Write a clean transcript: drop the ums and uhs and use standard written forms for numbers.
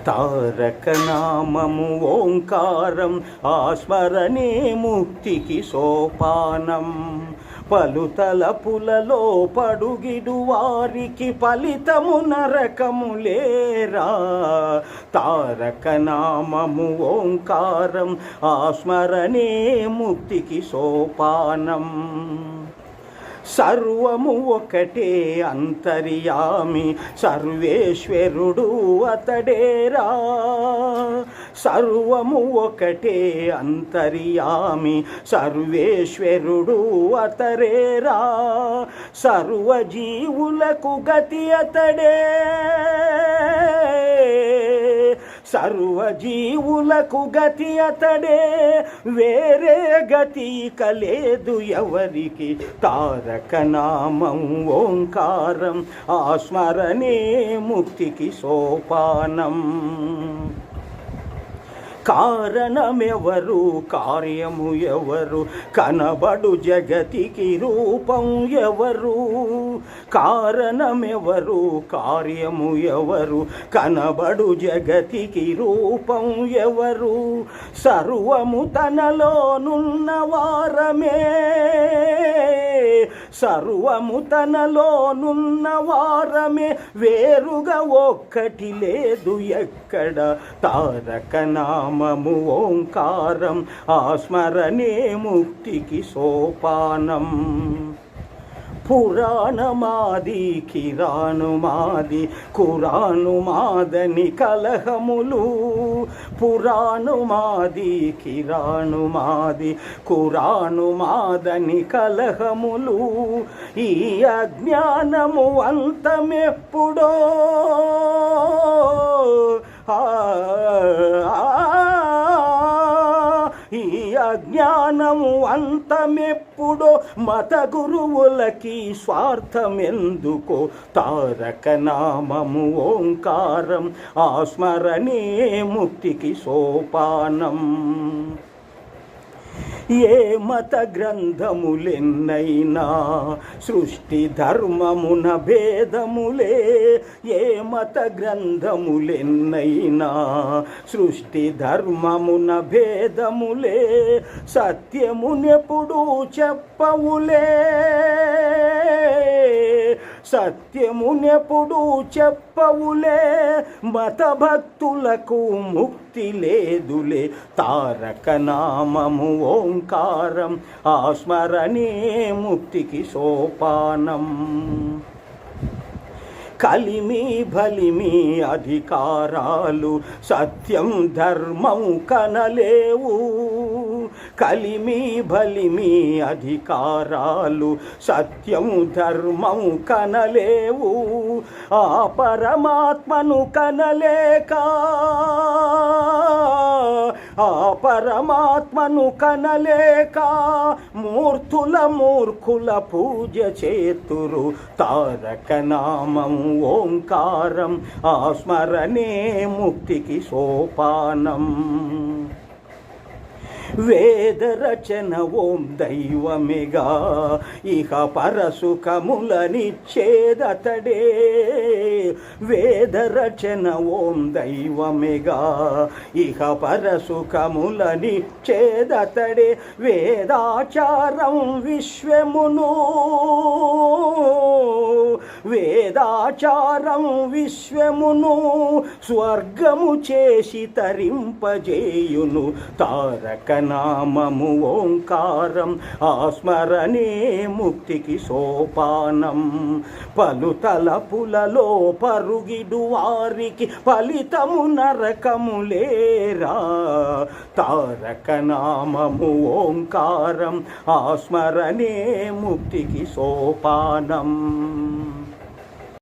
తారక నామము ఓంకారం, ఆ స్మరణే ముక్తికి సోపానం. పలుతలపులలో పడుగిడు వారికి ఫలితము నరకము లేరా. తారక నామము ఓంకారం, ఆ స్మరణే ముక్తికి సోపానం. సర్వము ఒకటే అంతర్యామి, సర్వేశ్వరుడు అతడేరా. సర్వము ఒకటే అంతర్యామి, సర్వేశ్వరుడు అతడేరా. సర్వజీవులకు గతి అతడే, సర్వజీవులకు గతి అతడే, వేరే గతి కలేదు ఎవరికి. తారక నామం ఓంకారం, ఆ స్మరణే ముక్తికి సోపానం. కారణమెవరు కార్యము ఎవరు, కనబడు జగతికి రూపం ఎవరు. కారణమెవరు కార్యము ఎవరు, కనబడు జగతికి రూపం ఎవరు. సర్వము తనలోనున్న వారమే, సర్వము తనలోనున్న వారమే, వేరుగా ఒక్కటి లేదు ఎక్కడ. తారక నామము ఓంకారం, ఆ స్మరణే ముక్తికి సోపానం. పురాణమాది కిరాణుమాది, కురాణుమాదని కలహములు. పురాణుమాది కిరాణుమాది, కురాణుమాదని కలహములు. ఈ అజ్ఞానము అంతమెప్పుడో, ఈ అజ్ఞానము అంతమెప్పుడో, మత గురువులకి స్వార్థమెందుకో. తారక నామము ఓంకారం, ఆ స్మరణే ముక్తికి సోపానం. ఏ మత గ్రంథములెన్నైనా సృష్టి ధర్మమున భేదములే. ఏ మత గ్రంథములెన్నైనా సృష్టి ధర్మమున భేదములే. సత్యమునెప్పుడు చెప్పవులే, సత్యమునెప్పుడు చెప్పవులే. మత భక్తులకు ముక్తి లేదులే. తారక నామము ఓంకారం, ఆ స్మరణే ముక్తికి సోపానం. కలిమి బలిమి అధికారాలు సత్యం ధర్మం కనలేవు. కలిమి బలిమి అధికారాలు సత్యం ధర్మం కనలేవు. ఆ పరమాత్మను కనలేక, ఆ పరమాత్మను కనలేక, మూర్తుల మూర్ఖుల పూజ చేతురు. తారక నామం ఓంకారం, ఆ స్మరణే ముక్తికి సోపానం. వేద రచన ఓం దైవమేగా, ఇహ పరసుఖములనిచ్చేదతడే. వేద రచన ఓం దైవమేగా, ఇహ పరసుఖములనిచ్చేదతడే. వేదాచారం విశ్వమును, వేదాచారం విశ్వమును స్వర్గము చేసి తరింపజేయును. తారక నామము ఓంకారం, ఆ స్మరణే ముక్తికి సోపానం. పలుతలపులలో పరుగిడు వారికి ఫలితము నరకము లేరా. తారక నామము ఓంకారం, ఆ స్మరణే ముక్తికి సోపానం.